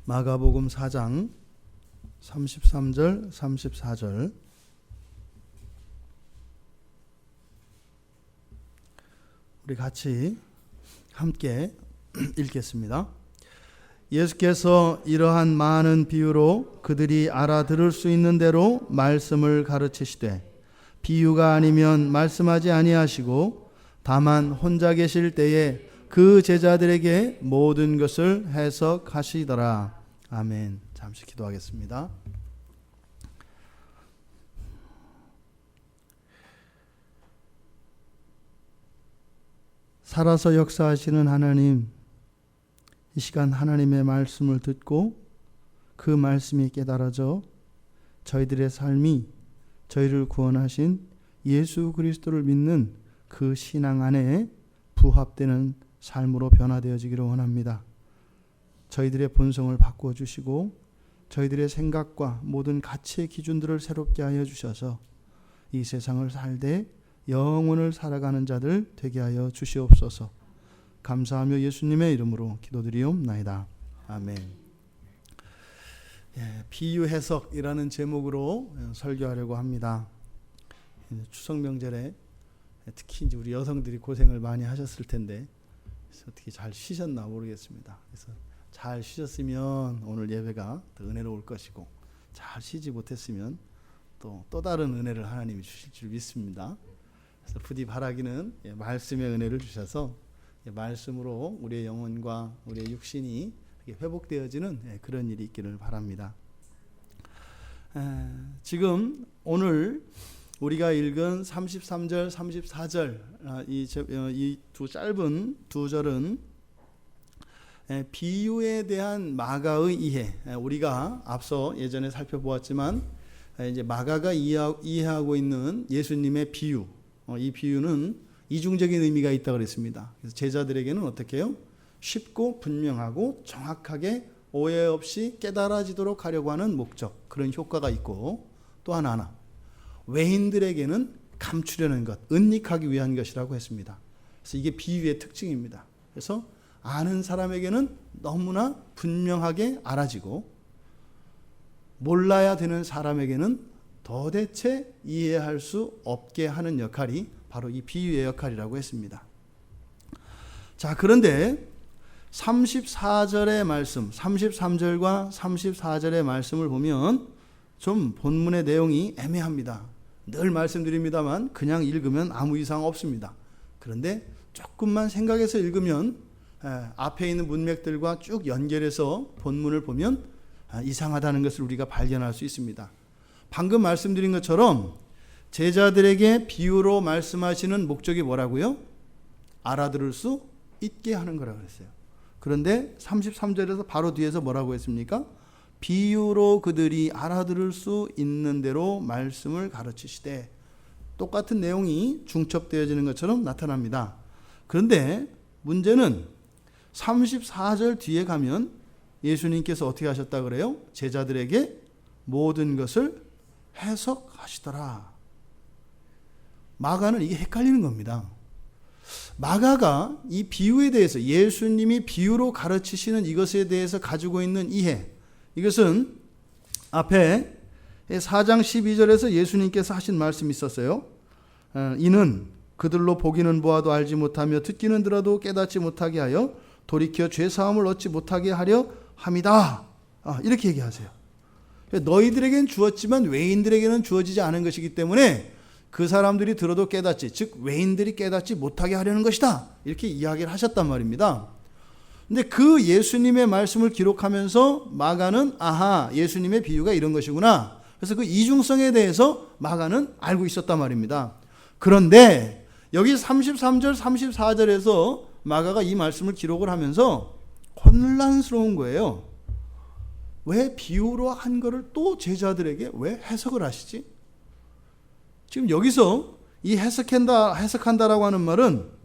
마가복음 4장 33절 34절 우리 같이 함께 읽겠습니다. 예수께서 이러한 많은 비유로 그들이 알아들을 수 있는 대로 말씀을 가르치시되 비유가 아니면 말씀하지 아니하시고 다만 혼자 계실 때에 그 제자들에게 모든 것을 해석하시더라. 아멘. 잠시 기도하겠습니다. 살아서 역사하시는 하나님, 이 시간 하나님의 말씀을 듣고 그 말씀이 깨달아져 저희들의 삶이 저희를 구원하신 예수 그리스도를 믿는 그 신앙 안에 부합되는 삶으로 변화되어지기를 원합니다. 저희들의 본성을 바꿔주시고 저희들의 생각과 모든 가치의 기준들을 새롭게 하여 주셔서 이 세상을 살되 영원을 살아가는 자들 되게 하여 주시옵소서. 감사하며 예수님의 이름으로 기도드리옵나이다. 아멘. 비유 해석이라는 제목으로 설교하려고 합니다. 추석 명절에 특히 이제 우리 여성들이 고생을 많이 하셨을 텐데 어떻게 잘 쉬셨나 모르겠습니다. 그래서 잘 쉬셨으면 오늘 예배가 더 은혜로울 것이고 잘 쉬지 못했으면 또 다른 은혜를 하나님이 주실 줄 믿습니다. 그래서 부디 바라기는 말씀의 은혜를 주셔서 말씀으로 우리의 영혼과 우리의 육신이 회복되어지는 그런 일이 있기를 바랍니다. 지금 오늘 우리가 읽은 33절, 34절 이 두 짧은 두 절은 비유에 대한 마가의 이해, 우리가 앞서 예전에 살펴보았지만 이제 마가가 이해하고 있는 예수님의 비유, 이 비유는 이중적인 의미가 있다고 그랬습니다. 그래서 제자들에게는 어떻게 해요? 쉽고 분명하고 정확하게 오해 없이 깨달아지도록 하려고 하는 목적, 그런 효과가 있고, 또 하나 외인들에게는 감추려는 것, 은닉하기 위한 것이라고 했습니다. 그래서 이게 비유의 특징입니다. 그래서 아는 사람에게는 너무나 분명하게 알아지고 몰라야 되는 사람에게는 도대체 이해할 수 없게 하는 역할이 바로 이 비유의 역할이라고 했습니다. 자, 그런데 34절의 말씀, 33절과 34절의 말씀을 보면 좀 본문의 내용이 애매합니다. 늘 말씀드립니다만 그냥 읽으면 아무 이상 없습니다. 그런데 조금만 생각해서 읽으면 앞에 있는 문맥들과 쭉 연결해서 본문을 보면 이상하다는 것을 우리가 발견할 수 있습니다. 방금 말씀드린 것처럼 제자들에게 비유로 말씀하시는 목적이 뭐라고요? 알아들을 수 있게 하는 거라고 했어요. 그런데 33절에서 바로 뒤에서 뭐라고 했습니까? 비유로 그들이 알아들을 수 있는 대로 말씀을 가르치시되, 똑같은 내용이 중첩되어지는 것처럼 나타납니다. 그런데 문제는 34절 뒤에 가면 예수님께서 어떻게 하셨다 그래요? 제자들에게 모든 것을 해석하시더라. 마가는 이게 헷갈리는 겁니다. 마가가 이 비유에 대해서, 예수님이 비유로 가르치시는 이것에 대해서 가지고 있는 이해, 이것은 앞에 4장 12절에서 예수님께서 하신 말씀이 있었어요. 이는 그들로 보기는 보아도 알지 못하며 듣기는 들어도 깨닫지 못하게 하여 돌이켜 죄사함을 얻지 못하게 하려 함이다. 이렇게 얘기하세요. 너희들에게는 주었지만 외인들에게는 주어지지 않은 것이기 때문에 그 사람들이 들어도 깨닫지, 즉 외인들이 깨닫지 못하게 하려는 것이다. 이렇게 이야기를 하셨단 말입니다. 근데 그 예수님의 말씀을 기록하면서 마가는 예수님의 비유가 이런 것이구나. 그래서 그 이중성에 대해서 마가는 알고 있었단 말입니다. 그런데 여기 33절, 34절에서 마가가 이 말씀을 기록을 하면서 혼란스러운 거예요. 왜 비유로 한 거를 또 제자들에게 왜 해석을 하시지? 지금 여기서 이 해석한다라고 하는 말은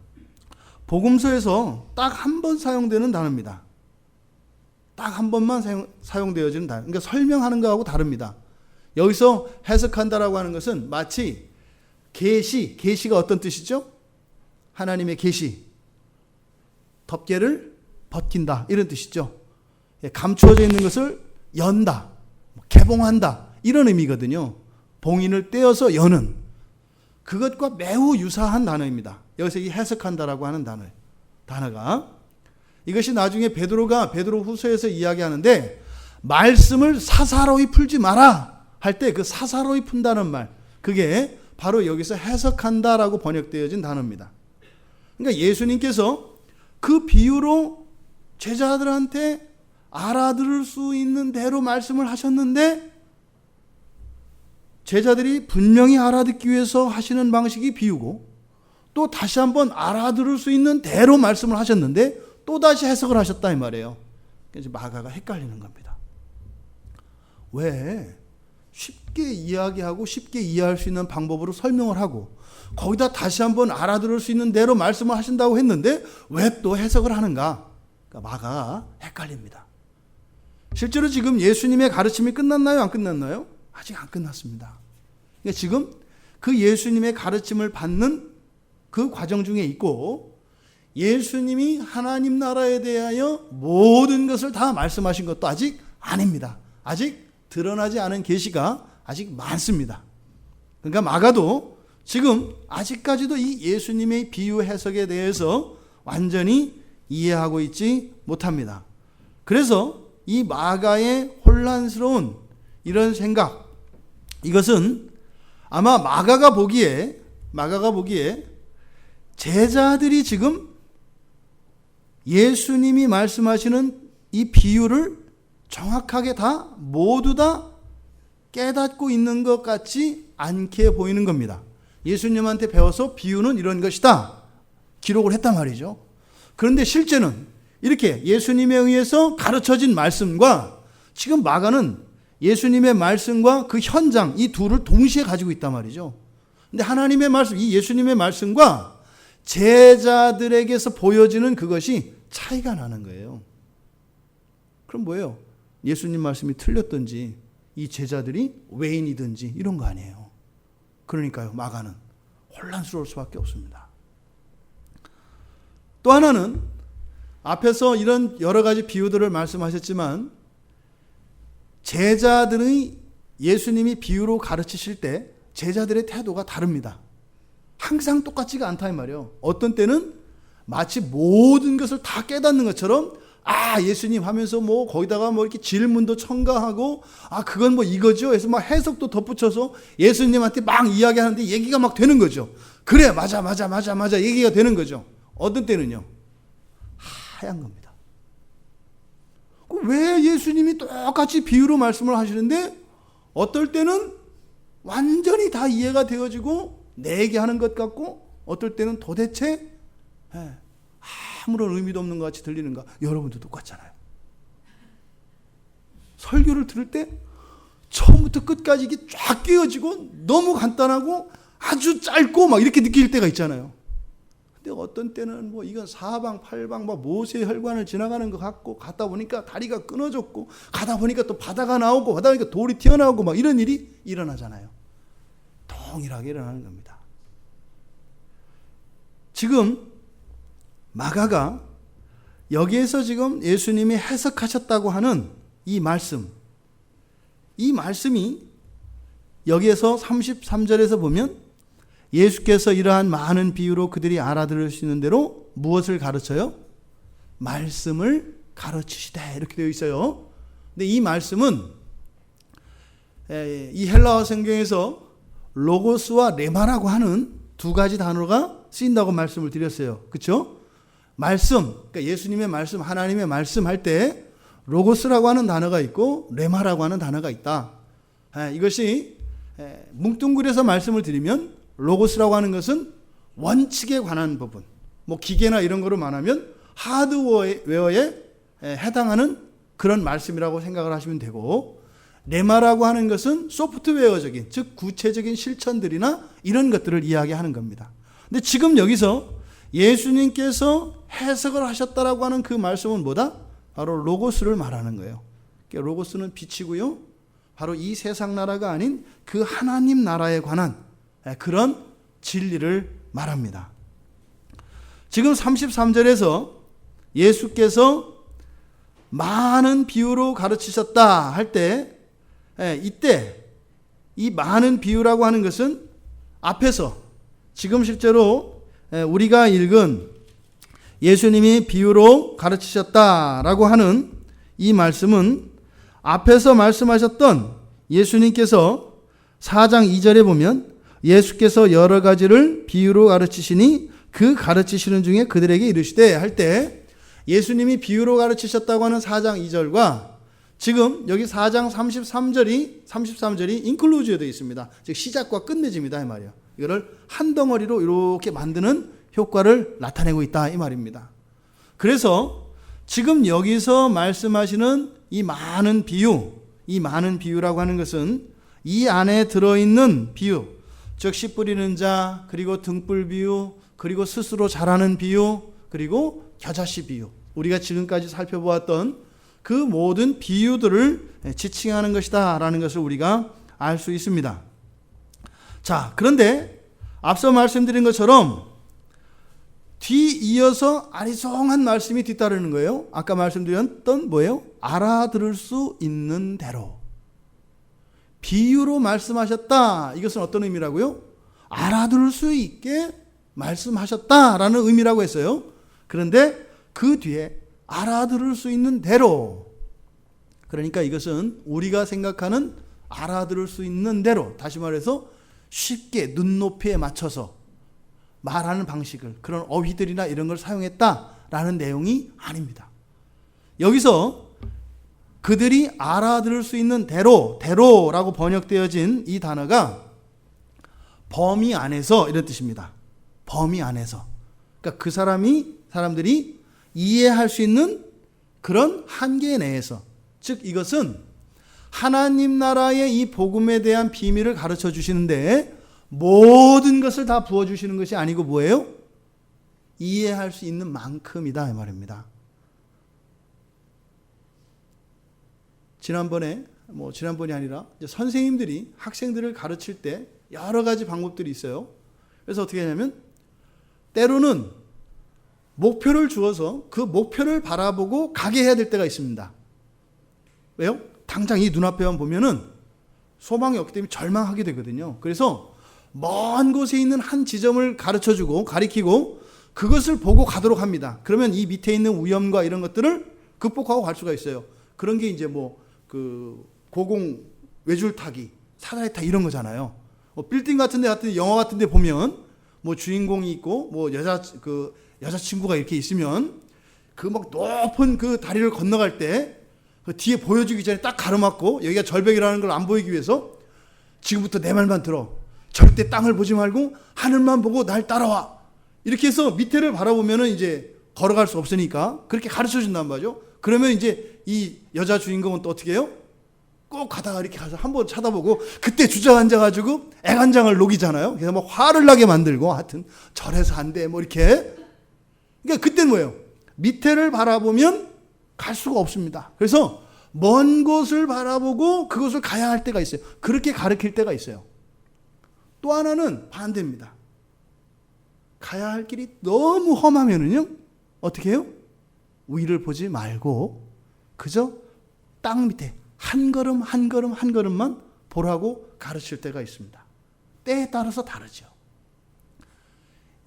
복음서에서 딱 한 번 사용되는 단어입니다. 딱 한 번만 사용되어지는 단어. 그러니까 설명하는 거하고 다릅니다. 여기서 해석한다라고 하는 것은 마치 계시가 어떤 뜻이죠? 하나님의 계시. 덮개를 벗긴다, 이런 뜻이죠. 감추어져 있는 것을 연다, 개봉한다 이런 의미거든요. 봉인을 떼어서 여는 그것과 매우 유사한 단어입니다. 여기서 이 해석한다라고 하는 단어가 이것이 나중에 베드로 후서에서 이야기하는데 말씀을 사사로이 풀지 마라 할 때 그 사사로이 푼다는 말 그게 바로 여기서 해석한다라고 번역되어진 단어입니다. 그러니까 예수님께서 그 비유로 제자들한테 알아들을 수 있는 대로 말씀을 하셨는데 제자들이 분명히 알아듣기 위해서 하시는 방식이 비유고 또 다시 한번 알아들을 수 있는 대로 말씀을 하셨는데 또 다시 해석을 하셨다 이 말이에요. 그래서 마가가 헷갈리는 겁니다. 왜 쉽게 이야기하고 쉽게 이해할 수 있는 방법으로 설명을 하고 거기다 다시 한번 알아들을 수 있는 대로 말씀을 하신다고 했는데 왜 또 해석을 하는가? 그러니까 마가가 헷갈립니다. 실제로 지금 예수님의 가르침이 끝났나요? 안 끝났나요? 아직 안 끝났습니다. 그러니까 지금 그 예수님의 가르침을 받는 그 과정 중에 있고 예수님이 하나님 나라에 대하여 모든 것을 다 말씀하신 것도 아직 아닙니다. 아직 드러나지 않은 계시가 아직 많습니다. 그러니까 마가도 지금 아직까지도 이 예수님의 비유 해석에 대해서 완전히 이해하고 있지 못합니다. 그래서 이 마가의 혼란스러운 이런 생각, 이것은 아마 마가가 보기에 제자들이 지금 예수님이 말씀하시는 이 비유를 정확하게 모두 다 깨닫고 있는 것 같지 않게 보이는 겁니다. 예수님한테 배워서 비유는 이런 것이다 기록을 했단 말이죠. 그런데 실제는 이렇게 예수님에 의해서 가르쳐진 말씀과 지금 마가는 예수님의 말씀과 그 현장 이 둘을 동시에 가지고 있단 말이죠. 근데 하나님의 말씀, 이 예수님의 말씀과 제자들에게서 보여지는 그것이 차이가 나는 거예요. 그럼 뭐예요? 예수님 말씀이 틀렸든지 이 제자들이 외인이든지 이런 거 아니에요. 그러니까요, 마가는 혼란스러울 수밖에 없습니다. 또 하나는 앞에서 이런 여러 가지 비유들을 말씀하셨지만 제자들의 예수님이 비유로 가르치실 때 제자들의 태도가 다릅니다. 항상 똑같지가 않다 이 말이에요. 어떤 때는 마치 모든 것을 다 깨닫는 것처럼 예수님 하면서 거기다가 이렇게 질문도 첨가하고 그건 이거죠 해서 해석도 덧붙여서 예수님한테 막 이야기하는데 얘기가 막 되는 거죠. 그래 맞아 얘기가 되는 거죠. 어떤 때는요 하얀 겁니다. 왜 예수님이 똑같이 비유로 말씀을 하시는데 어떨 때는 완전히 다 이해가 되어지고 내 얘기하는 것 같고 어떨 때는 도대체 아무런 의미도 없는 것 같이 들리는가? 여러분도 똑같잖아요. 설교를 들을 때 처음부터 끝까지 이게 쫙 끼어지고 너무 간단하고 아주 짧고 이렇게 느낄 때가 있잖아요. 근데 어떤 때는 이건 사방팔방 모세의 혈관을 지나가는 것 같고 가다 보니까 다리가 끊어졌고 가다 보니까 또 바다가 나오고 가다 보니까 돌이 튀어나오고 이런 일이 일어나잖아요. 동일하게 일어나는 겁니다. 지금 마가가 여기에서 지금 예수님이 해석하셨다고 하는 이 말씀이 여기에서 33절에서 보면 예수께서 이러한 많은 비유로 그들이 알아들을 수 있는 대로 무엇을 가르쳐요? 말씀을 가르치시되 이렇게 되어 있어요. 근데 이 말씀은 이 헬라어 성경에서 로고스와 레마라고 하는 두 가지 단어가 쓰인다고 말씀을 드렸어요. 그렇죠? 말씀, 그러니까 예수님의 말씀, 하나님의 말씀 할 때 로고스라고 하는 단어가 있고 레마라고 하는 단어가 있다. 이것이 뭉뚱그려서 말씀을 드리면 로고스라고 하는 것은 원칙에 관한 부분, 기계나 이런 거로 말하면 하드웨어에 해당하는 그런 말씀이라고 생각을 하시면 되고 레마라고 하는 것은 소프트웨어적인, 즉 구체적인 실천들이나 이런 것들을 이야기하는 겁니다. 근데 지금 여기서 예수님께서 해석을 하셨다라고 하는 그 말씀은 뭐다? 바로 로고스를 말하는 거예요. 그러니까 로고스는 빛이고요. 바로 이 세상 나라가 아닌 그 하나님 나라에 관한 그런 진리를 말합니다. 지금 33절에서 예수께서 많은 비유로 가르치셨다 할 때, 이때 이 많은 비유라고 하는 것은 앞에서 지금 실제로 우리가 읽은 예수님이 비유로 가르치셨다라고 하는 이 말씀은 앞에서 말씀하셨던 예수님께서 4장 2절에 보면 예수께서 여러 가지를 비유로 가르치시니 그 가르치시는 중에 그들에게 이르시되 할 때 예수님이 비유로 가르치셨다고 하는 4장 2절과 지금 여기 4장 33절이 인클루즈에 되어 있습니다. 즉 시작과 끝맺음이다 이 말이에요. 이거를 한 덩어리로 이렇게 만드는 효과를 나타내고 있다 이 말입니다. 그래서 지금 여기서 말씀하시는 이 많은 비유라고 하는 것은 이 안에 들어있는 비유, 즉 씨 뿌리는 자, 그리고 등불 비유, 그리고 스스로 자라는 비유, 그리고 겨자씨 비유, 우리가 지금까지 살펴보았던 그 모든 비유들을 지칭하는 것이다 라는 것을 우리가 알 수 있습니다. 자, 그런데 앞서 말씀드린 것처럼 뒤이어서 아리송한 말씀이 뒤따르는 거예요. 아까 말씀드렸던 뭐예요? 알아들을 수 있는 대로 비유로 말씀하셨다. 이것은 어떤 의미라고요? 알아들을 수 있게 말씀하셨다라는 의미라고 했어요. 그런데 그 뒤에 알아들을 수 있는 대로, 그러니까 이것은 우리가 생각하는 알아들을 수 있는 대로, 다시 말해서 쉽게 눈높이에 맞춰서 말하는 방식을, 그런 어휘들이나 이런 걸 사용했다라는 내용이 아닙니다. 여기서 그들이 알아들을 수 있는 대로라고 번역되어진 이 단어가 범위 안에서 이런 뜻입니다. 범위 안에서. 그러니까 그 사람들이 이해할 수 있는 그런 한계 내에서, 즉 이것은 하나님 나라의 이 복음에 대한 비밀을 가르쳐 주시는데 모든 것을 다 부어주시는 것이 아니고 뭐예요? 이해할 수 있는 만큼이다 이 말입니다. 지난번이 아니라 선생님들이 학생들을 가르칠 때 여러 가지 방법들이 있어요. 그래서 어떻게 하냐면 때로는 목표를 주어서 그 목표를 바라보고 가게 해야 될 때가 있습니다. 왜요? 당장 이 눈앞에만 보면은 소망이 없기 때문에 절망하게 되거든요. 그래서 먼 곳에 있는 한 지점을 가리키고 그것을 보고 가도록 합니다. 그러면 이 밑에 있는 위험과 이런 것들을 극복하고 갈 수가 있어요. 그런 게 이제 고공 외줄 타기, 사다리 타기 이런 거잖아요. 빌딩 같은 데, 영화 같은 데 보면 주인공이 있고 여자친구가 이렇게 있으면 그 높은 그 다리를 건너갈 때 그 뒤에 보여주기 전에 딱 가로막고 여기가 절벽이라는 걸 안 보이기 위해서 지금부터 내 말만 들어. 절대 땅을 보지 말고 하늘만 보고 날 따라와. 이렇게 해서 밑에를 바라보면은 이제 걸어갈 수 없으니까 그렇게 가르쳐 준단 말이죠. 그러면 이제 이 여자 주인공은 또 어떻게 해요? 꼭 가다가 이렇게 가서 한번 쳐다보고 그때 주저앉아가지고 애간장을 녹이잖아요. 그래서 화를 나게 만들고 하여튼 저래서 안 돼 이렇게. 그러니까 그때는 뭐예요? 밑에를 바라보면 갈 수가 없습니다. 그래서 먼 곳을 바라보고 그곳을 가야 할 때가 있어요. 그렇게 가르칠 때가 있어요. 또 하나는 반대입니다. 가야 할 길이 너무 험하면은요 어떻게 해요? 위를 보지 말고 그저 땅 밑에 한 걸음만 보라고 가르칠 때가 있습니다. 때에 따라서 다르죠.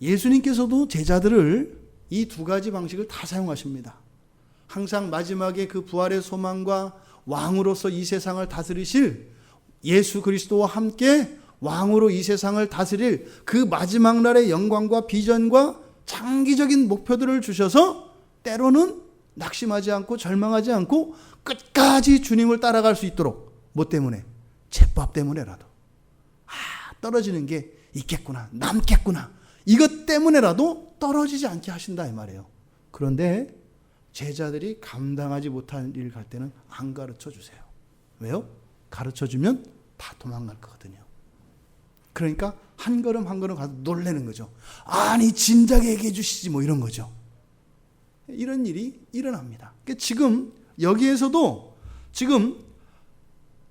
예수님께서도 제자들을 이 두 가지 방식을 다 사용하십니다. 항상 마지막에 그 부활의 소망과 왕으로서 이 세상을 다스리실 예수 그리스도와 함께 왕으로 이 세상을 다스릴 그 마지막 날의 영광과 비전과 장기적인 목표들을 주셔서 때로는 낙심하지 않고 절망하지 않고 끝까지 주님을 따라갈 수 있도록 뭐 때문에? 제법 때문에라도 떨어지는 게 있겠구나, 남겠구나, 이것 때문에라도 떨어지지 않게 하신다 이 말이에요. 그런데 제자들이 감당하지 못할 일 갈 때는 안 가르쳐 주세요. 왜요? 가르쳐 주면 다 도망갈 거거든요. 그러니까 한 걸음 가서 놀래는 거죠. 아니 진작에 얘기해 주시지 이런 거죠. 이런 일이 일어납니다. 그러니까 지금 여기에서도 지금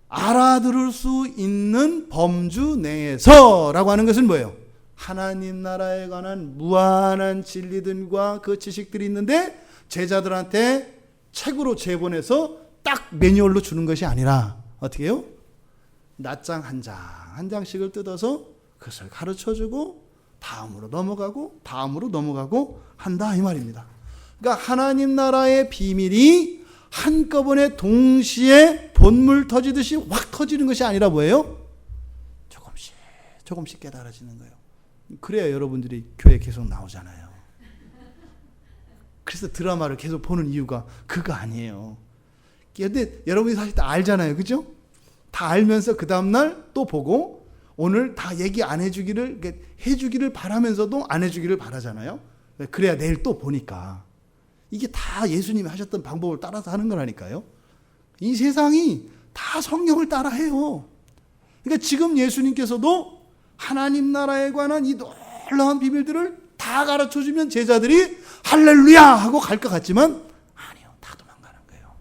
알아들을 수 있는 범주 내에서라고 하는 것은 뭐예요? 하나님 나라에 관한 무한한 진리들과 그 지식들이 있는데 제자들한테 책으로 제본해서 딱 매뉴얼로 주는 것이 아니라 어떻게 해요? 낱장 한 장씩을 뜯어서 그것을 가르쳐주고 다음으로 넘어가고 한다 이 말입니다. 그러니까 하나님 나라의 비밀이 한꺼번에 동시에 본물 터지듯이 확 터지는 것이 아니라 뭐예요? 조금씩 깨달아지는 거예요. 그래야 여러분들이 교회 계속 나오잖아요. 그래서 드라마를 계속 보는 이유가 그거 아니에요. 근데 여러분이 사실 다 알잖아요. 그죠? 다 알면서 그 다음날 또 보고 오늘 다 얘기 안 해주기를 해주기를 바라면서도 안 해주기를 바라잖아요. 그래야 내일 또 보니까 이게 다 예수님이 하셨던 방법을 따라서 하는 거라니까요. 이 세상이 다 성경을 따라해요. 그러니까 지금 예수님께서도 하나님 나라에 관한 이 놀라운 비밀들을 다 가르쳐주면 제자들이 할렐루야 하고 갈 것 같지만 아니요, 다 도망가는 거예요.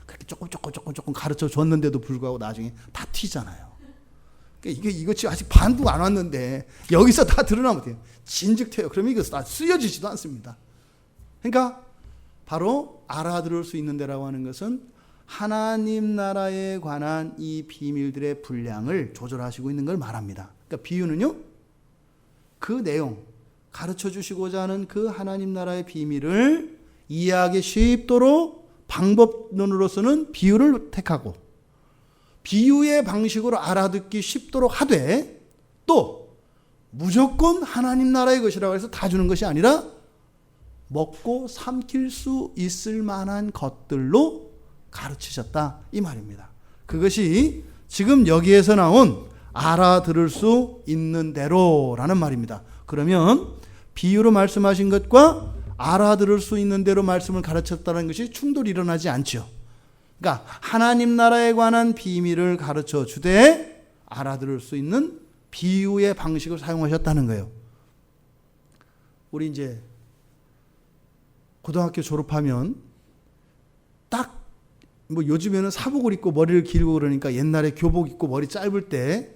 그렇게 조금 가르쳐 줬는데도 불구하고 나중에 다 튀잖아요. 그러니까 이거 지금 아직 반도 안 왔는데 여기서 다 드러나면 돼요. 진즉 튀어요. 그러면 이거 다 쓰여지지도 않습니다. 그러니까 바로 알아들을 수 있는 데라고 하는 것은 하나님 나라에 관한 이 비밀들의 분량을 조절하시고 있는 걸 말합니다. 그러니까 비유는요, 그 내용, 가르쳐 주시고자 하는 그 하나님 나라의 비밀을 이해하기 쉽도록 방법론으로서는 비유를 택하고 비유의 방식으로 알아듣기 쉽도록 하되 또 무조건 하나님 나라의 것이라고 해서 다 주는 것이 아니라 먹고 삼킬 수 있을 만한 것들로 가르치셨다 이 말입니다. 그것이 지금 여기에서 나온 알아들을 수 있는 대로라는 말입니다. 그러면 비유로 말씀하신 것과 알아들을 수 있는 대로 말씀을 가르쳤다는 것이 충돌이 일어나지 않죠. 그러니까 하나님 나라에 관한 비밀을 가르쳐 주되 알아들을 수 있는 비유의 방식을 사용하셨다는 거예요. 우리 이제 고등학교 졸업하면 딱 뭐 요즘에는 사복을 입고 머리를 길고 그러니까 옛날에 교복 입고 머리 짧을 때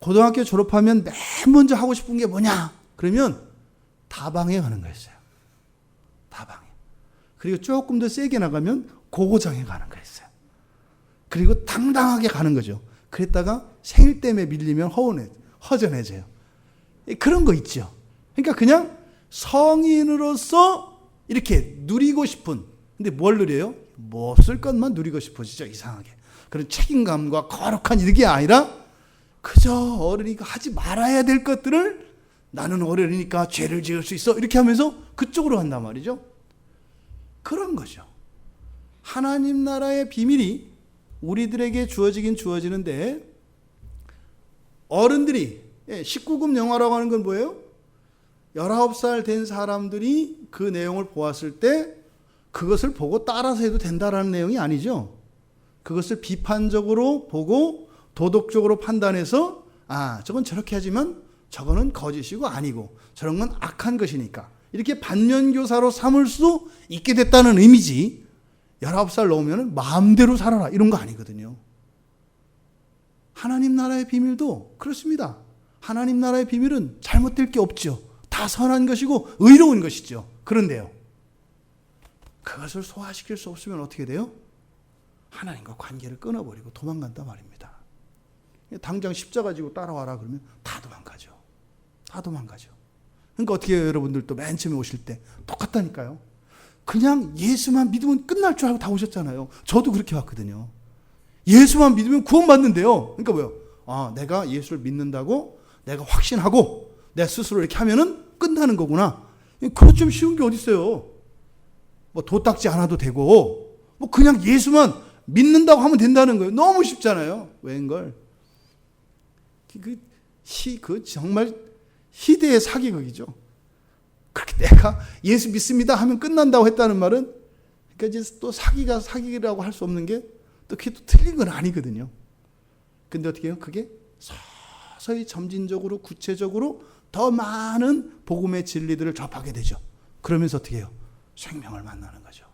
고등학교 졸업하면 맨 먼저 하고 싶은 게 뭐냐? 그러면 다방에 가는 거였어요. 다방에. 그리고 조금 더 세게 나가면 고고장에 가는 거였어요. 그리고 당당하게 가는 거죠. 그랬다가 생일 때문에 밀리면 허전해져요. 그런 거 있죠. 그러니까 그냥 성인으로서 이렇게 누리고 싶은, 근데 뭘 누려요? 뭐 없을 것만 누리고 싶어지죠. 이상하게. 그런 책임감과 거룩한 이게 아니라 그저 어른이니까 하지 말아야 될 것들을 나는 어른이니까 죄를 지을 수 있어 이렇게 하면서 그쪽으로 간단 말이죠. 그런 거죠. 하나님 나라의 비밀이 우리들에게 주어지긴 주어지는데 어른들이 19금 영화라고 하는 건 뭐예요? 19살 된 사람들이 그 내용을 보았을 때 그것을 보고 따라서 해도 된다라는 내용이 아니죠. 그것을 비판적으로 보고 도덕적으로 판단해서 저건 저렇게 하지만 저거는 거짓이고 아니고 저런 건 악한 것이니까 이렇게 반면교사로 삼을 수 있게 됐다는 의미지 19살 넘으면 마음대로 살아라 이런 거 아니거든요. 하나님 나라의 비밀도 그렇습니다. 하나님 나라의 비밀은 잘못될 게 없죠. 다 선한 것이고 의로운 것이죠. 그런데요, 그것을 소화시킬 수 없으면 어떻게 돼요? 하나님과 관계를 끊어버리고 도망간단 말입니다. 당장 십자가 지고 따라와라 그러면 다 도망가죠. 다 도망가죠. 그러니까 어떻게 해요? 여러분들도 맨 처음에 오실 때 똑같다니까요. 그냥 예수만 믿으면 끝날 줄 알고 다 오셨잖아요. 저도 그렇게 왔거든요. 예수만 믿으면 구원받는데요. 그러니까 뭐요? 내가 예수를 믿는다고 내가 확신하고 내 스스로 이렇게 하면은 끝나는 거구나. 그것 좀 쉬운 게 어디 있어요? 뭐 도딱지 않아도 되고 뭐 그냥 예수만 믿는다고 하면 된다는 거예요. 너무 쉽잖아요. 웬걸? 그 정말 희대의 사기극이죠. 그렇게 내가 예수 믿습니다 하면 끝난다고 했다는 말은 그러니까 이제 또 사기라고 할 수 없는 게 또 그게 또 틀린 건 아니거든요. 근데 어떻게 해요? 그게 서서히 점진적으로 구체적으로 더 많은 복음의 진리들을 접하게 되죠. 그러면서 어떻게 해요? 생명을 만나는 거죠.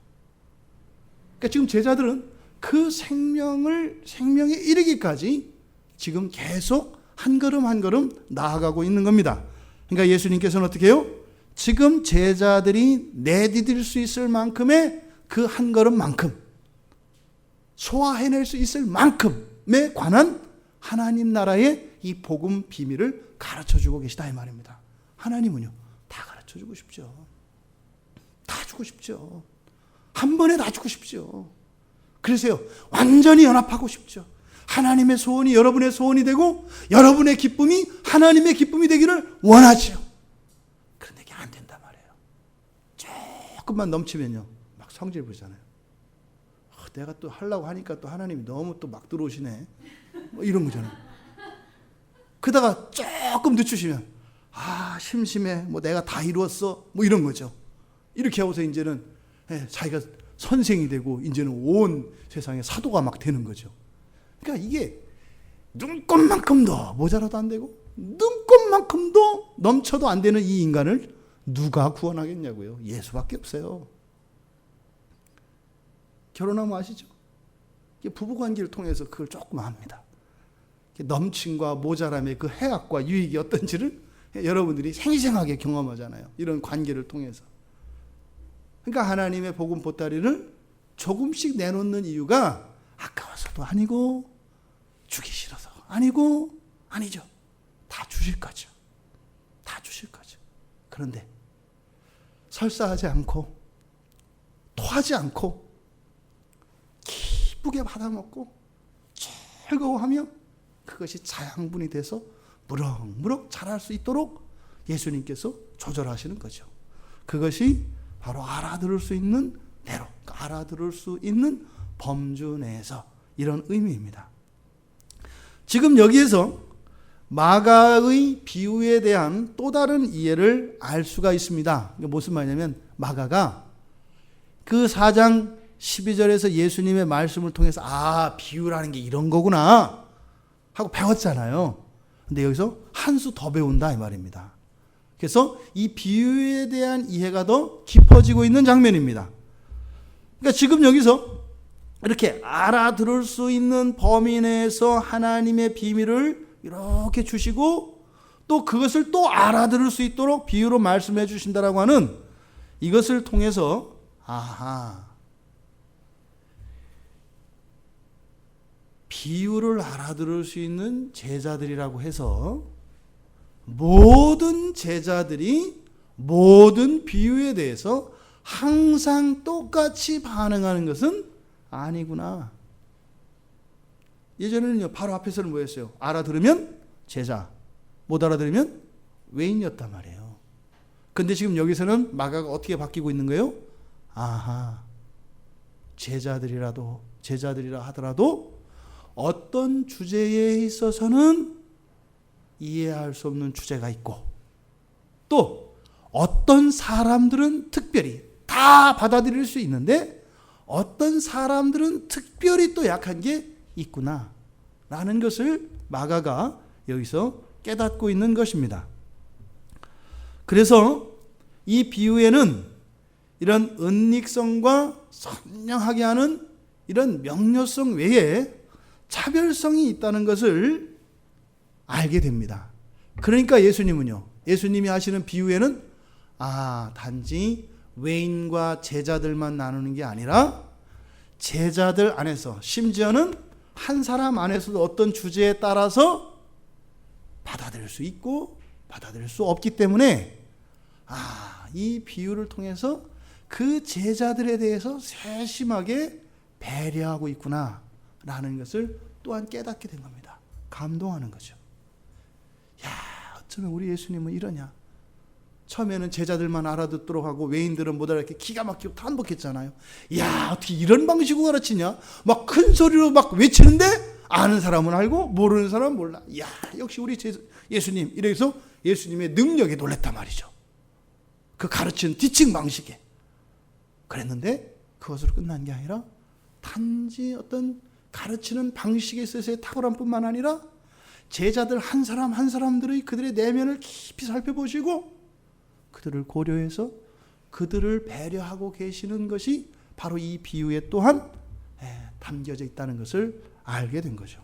그러니까 지금 제자들은 그 생명에 이르기까지 지금 계속 한 걸음 한 걸음 나아가고 있는 겁니다. 그러니까 예수님께서는 어떻게 해요? 지금 제자들이 내디딜 수 있을 만큼의 그 한 걸음만큼 소화해낼 수 있을 만큼에 관한 하나님 나라의 이 복음 비밀을 가르쳐주고 계시다 이 말입니다. 하나님은요 다 가르쳐주고 싶죠. 다 주고 싶죠. 한 번에 다 주고 싶죠. 그래서요 완전히 연합하고 싶죠. 하나님의 소원이 여러분의 소원이 되고 여러분의 기쁨이 하나님의 기쁨이 되기를 원하죠. 그런데 이게 안 된단 말이에요. 조금만 넘치면요 막 성질 부리잖아요. 내가 또 하려고 하니까 또 하나님이 너무 또 막 들어오시네 뭐 이런 거잖아요. 그러다가 조금 늦추시면 심심해 뭐 내가 다 이루었어 뭐 이런 거죠. 이렇게 하고서 이제는 자기가 선생이 되고 이제는 온 세상에 사도가 막 되는 거죠. 그러니까 이게 눈곱만큼도 모자라도 안 되고 눈곱만큼도 넘쳐도 안 되는 이 인간을 누가 구원하겠냐고요. 예수밖에 없어요. 결혼하면 아시죠? 부부관계를 통해서 그걸 조금 압니다. 넘침과 모자람의 그 해악과 유익이 어떤지를 여러분들이 생생하게 경험하잖아요. 이런 관계를 통해서. 그러니까 하나님의 복음 보따리를 조금씩 내놓는 이유가 아까워서도 아니고 주기 싫어서 아니고 아니죠. 다 주실 거죠. 다 주실 거죠. 그런데 설사하지 않고 토하지 않고 기쁘게 받아먹고 즐거워하며 그것이 자양분이 돼서 무럭무럭 자랄 수 있도록 예수님께서 조절하시는 거죠. 그것이 바로 알아들을 수 있는 대로, 알아들을 수 있는 범주 내에서 이런 의미입니다. 지금 여기에서 마가의 비유에 대한 또 다른 이해를 알 수가 있습니다. 이게 무슨 말이냐면 마가가 그 4장 12절에서 예수님의 말씀을 통해서 비유라는 게 이런 거구나 하고 배웠잖아요. 근데 여기서 한 수 더 배운다 이 말입니다. 그래서 이 비유에 대한 이해가 더 깊어지고 있는 장면입니다. 그러니까 지금 여기서 이렇게 알아들을 수 있는 범위 내에서 하나님의 비밀을 이렇게 주시고 또 그것을 또 알아들을 수 있도록 비유로 말씀해 주신다라고 하는 이것을 통해서 비유를 알아들을 수 있는 제자들이라고 해서 모든 제자들이 모든 비유에 대해서 항상 똑같이 반응하는 것은 아니구나. 예전에는요 바로 앞에서는 뭐였어요? 알아들으면 제자, 못 알아들으면 외인이었단 말이에요. 근데 지금 여기서는 마가가 어떻게 바뀌고 있는 거예요? 제자들이라 하더라도 어떤 주제에 있어서는 이해할 수 없는 주제가 있고 또 어떤 사람들은 특별히 다 받아들일 수 있는데 어떤 사람들은 특별히 또 약한 게 있구나 라는 것을 마가가 여기서 깨닫고 있는 것입니다. 그래서 이 비유에는 이런 은닉성과 선명하게 하는 이런 명료성 외에 차별성이 있다는 것을 알게 됩니다. 그러니까 예수님이 하시는 비유에는 단지 외인과 제자들만 나누는 게 아니라 제자들 안에서 심지어는 한 사람 안에서도 어떤 주제에 따라서 받아들일 수 있고 받아들일 수 없기 때문에 이 비유를 통해서 그 제자들에 대해서 세심하게 배려하고 있구나 라는 것을 또한 깨닫게 된 겁니다. 감동하는 거죠. 어쩌면 우리 예수님은 이러냐. 처음에는 제자들만 알아듣도록 하고 외인들은 못 알아듣게 기가 막히고 탄복했잖아요. 어떻게 이런 방식으로 가르치냐. 막 큰 소리로 막 외치는데 아는 사람은 알고 모르는 사람은 몰라. 역시 우리 예수님. 이래서 예수님의 능력에 놀랬단 말이죠. 그 가르치는 티칭 방식에. 그랬는데 그것으로 끝난 게 아니라 단지 어떤 가르치는 방식에 있어서의 탁월함 뿐만 아니라 제자들 한 사람 한 사람들의 그들의 내면을 깊이 살펴보시고 그들을 고려해서 그들을 배려하고 계시는 것이 바로 이 비유에 또한 담겨져 있다는 것을 알게 된 거죠.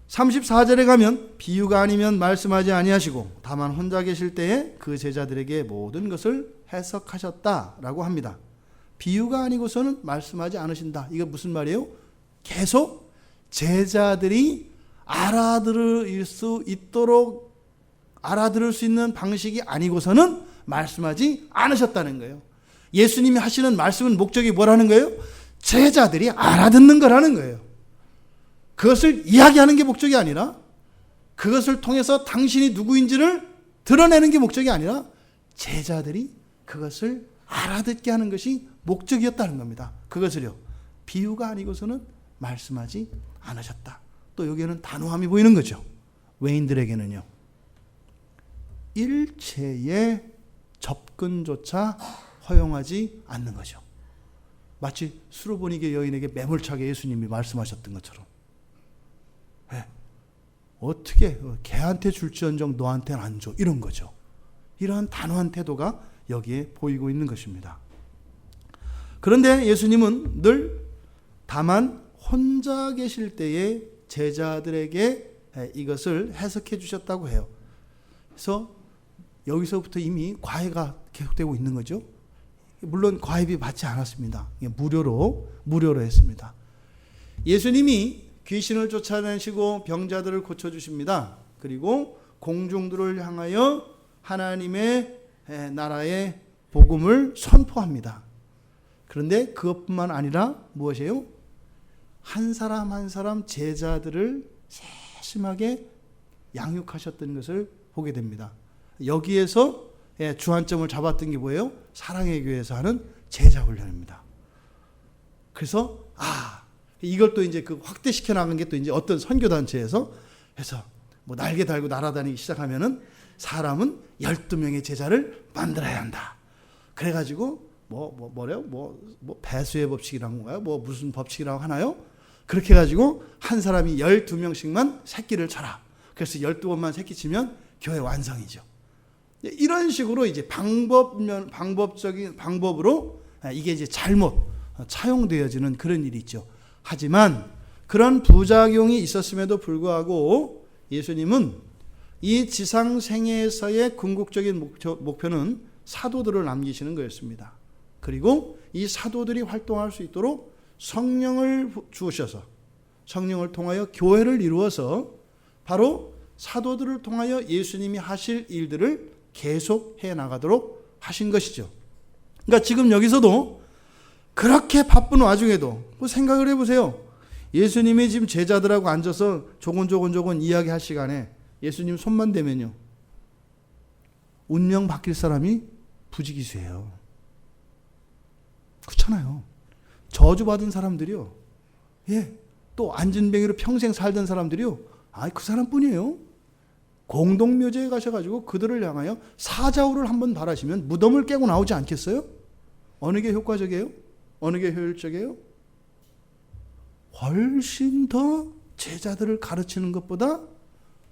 34절에 가면 비유가 아니면 말씀하지 아니하시고 다만 혼자 계실 때에 그 제자들에게 모든 것을 해석하셨다라고 합니다. 비유가 아니고서는 말씀하지 않으신다. 이거 무슨 말이에요? 계속 제자들이 알아들을 수 있도록 알아들을 수 있는 방식이 아니고서는 말씀하지 않으셨다는 거예요. 예수님이 하시는 말씀은 목적이 뭐라는 거예요? 제자들이 알아듣는 거라는 거예요. 그것을 이야기하는 게 목적이 아니라 그것을 통해서 당신이 누구인지를 드러내는 게 목적이 아니라 제자들이 그것을 알아듣게 하는 것이 목적이었다는 겁니다. 그것을요, 비유가 아니고서는 말씀하지 않으셨다. 또 여기에는 단호함이 보이는 거죠. 외인들에게는요, 일체의 접근조차 허용하지 않는 거죠. 마치 수로보니게 여인에게 매몰차게 예수님이 말씀하셨던 것처럼. 네. 어떻게 걔한테 줄지언정 너한테는 안 줘, 이런 거죠. 이러한 단호한 태도가 여기에 보이고 있는 것입니다. 그런데 예수님은 늘 다만 혼자 계실 때에 제자들에게 이것을 해석해 주셨다고 해요. 그래서 여기서부터 이미 과외가 계속되고 있는 거죠. 물론 과외비 받지 않았습니다. 무료로 했습니다. 예수님이 귀신을 쫓아내시고 병자들을 고쳐주십니다. 그리고 공중들을 향하여 하나님의 나라의 복음을 선포합니다. 그런데 그것뿐만 아니라 무엇이에요? 한 사람 한 사람 제자들을 세심하게 양육하셨던 것을 보게 됩니다. 여기에서 주안점을 잡았던 게 뭐예요? 사랑의 교회에서 하는 제자 훈련입니다. 그래서 이걸 또 이제 그 확대시켜 나간 게 또 이제 어떤 선교 단체에서 해서 뭐 날개 달고 날아다니기 시작하면은 사람은 12명의 제자를 만들어야 한다. 그래가지고 뭐래요? 배수의 법칙이라는 건가요? 무슨 법칙이라고 하나요? 그렇게 해가지고 한 사람이 12명씩만 새끼를 쳐라. 그래서 12번만 새끼 치면 교회 완성이죠. 이런 식으로 이제 방법적인 방법으로 이게 이제 잘못 차용되어지는 그런 일이 있죠. 하지만 그런 부작용이 있었음에도 불구하고 예수님은 이 지상 생애에서의 궁극적인 목표는 사도들을 남기시는 거였습니다. 그리고 이 사도들이 활동할 수 있도록 성령을 주셔서 성령을 통하여 교회를 이루어서 바로 사도들을 통하여 예수님이 하실 일들을 계속해 나가도록 하신 것이죠. 그러니까 지금 여기서도 그렇게 바쁜 와중에도 생각을 해보세요. 예수님이 지금 제자들하고 앉아서 조곤조곤 이야기할 시간에 예수님 손만 대면요, 운명 바뀔 사람이 부지기수예요. 그렇잖아요. 저주받은 사람들이요, 또 안진뱅이로 평생 살던 사람들이요, 그 사람뿐이에요. 공동묘지에 가셔가지고 그들을 향하여 사자우를 한번 바라시면 무덤을 깨고 나오지 않겠어요? 어느 게 효과적이에요? 어느 게 효율적이에요? 훨씬 더 제자들을 가르치는 것보다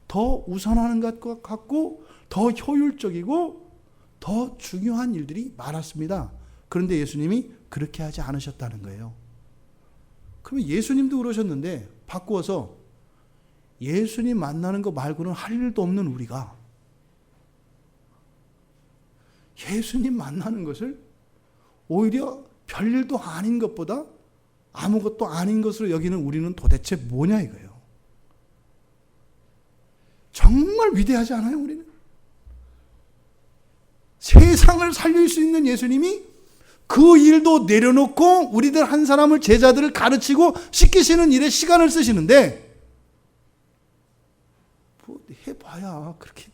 더 우선하는 것 같고 더 효율적이고 더 중요한 일들이 많았습니다. 그런데 예수님이 그렇게 하지 않으셨다는 거예요. 그러면 예수님도 그러셨는데 바꾸어서 예수님 만나는 거 말고는 할 일도 없는 우리가 예수님 만나는 것을 오히려 별일도 아닌 것보다 아무것도 아닌 것으로 여기는 우리는 도대체 뭐냐 이거예요. 정말 위대하지 않아요, 우리는? 세상을 살릴 수 있는 예수님이 그 일도 내려놓고 우리들 한 사람을 제자들을 가르치고 시키시는 일에 시간을 쓰시는데 해봐야 그렇게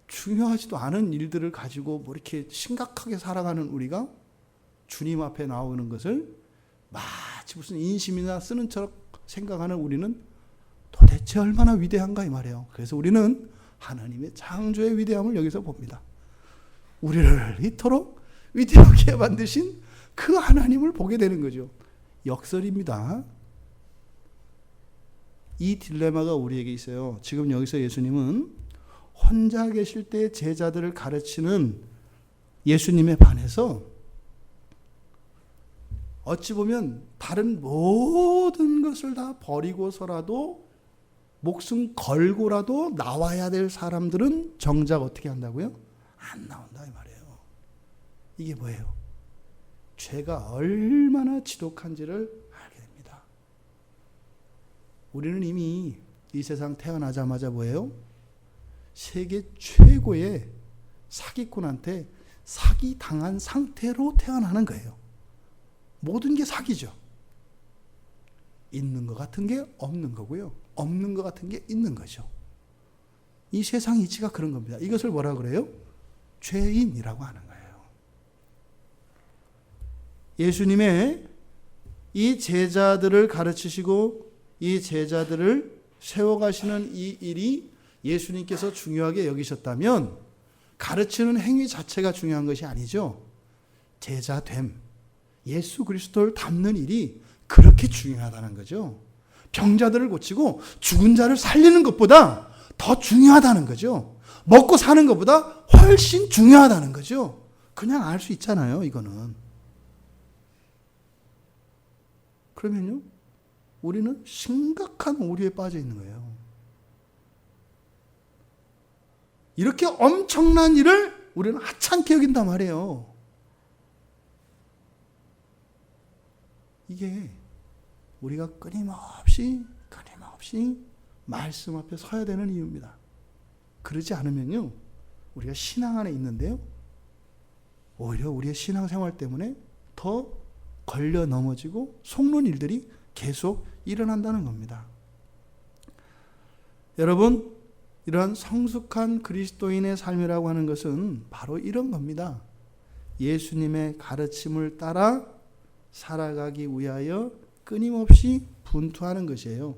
중요하지도 않은 일들을 가지고 이렇게 심각하게 살아가는 우리가 주님 앞에 나오는 것을 마치 무슨 인심이나 쓰는 척 생각하는 우리는 도대체 얼마나 위대한가 이 말이에요. 그래서 우리는 하나님의 창조의 위대함을 여기서 봅니다. 우리를 이토록 위대하게 만드신 그 하나님을 보게 되는 거죠. 역설입니다. 이 딜레마가 우리에게 있어요. 지금 여기서 예수님은 혼자 계실 때 제자들을 가르치는 예수님에 반해서 어찌 보면 다른 모든 것을 다 버리고서라도 목숨 걸고라도 나와야 될 사람들은 정작 어떻게 한다고요? 안 나온다 이 말이에요. 이게 뭐예요? 죄가 얼마나 지독한지를 알게 됩니다. 우리는 이미 이 세상 태어나자마자 뭐예요? 세계 최고의 사기꾼한테 사기당한 상태로 태어나는 거예요. 모든 게 사기죠. 있는 것 같은 게 없는 거고요. 없는 것 같은 게 있는 거죠. 이 세상 이치가 그런 겁니다. 이것을 뭐라 그래요? 죄인이라고 하는 거예요. 예수님의 이 제자들을 가르치시고 이 제자들을 세워가시는 이 일이 예수님께서 중요하게 여기셨다면 가르치는 행위 자체가 중요한 것이 아니죠. 제자됨, 예수 그리스도를 닮는 일이 그렇게 중요하다는 거죠. 병자들을 고치고 죽은 자를 살리는 것보다 더 중요하다는 거죠. 먹고 사는 것보다 훨씬 중요하다는 거죠. 그냥 알 수 있잖아요, 이거는. 그러면요, 우리는 심각한 오류에 빠져 있는 거예요. 이렇게 엄청난 일을 우리는 하찮게 여긴단 말이에요. 이게 우리가 끊임없이 말씀 앞에 서야 되는 이유입니다. 그러지 않으면요, 우리가 신앙 안에 있는데요, 오히려 우리의 신앙생활 때문에 더 걸려 넘어지고 속는 일들이 계속 일어난다는 겁니다. 여러분, 이러한 성숙한 그리스도인의 삶이라고 하는 것은 바로 이런 겁니다. 예수님의 가르침을 따라 살아가기 위하여 끊임없이 분투하는 것이에요.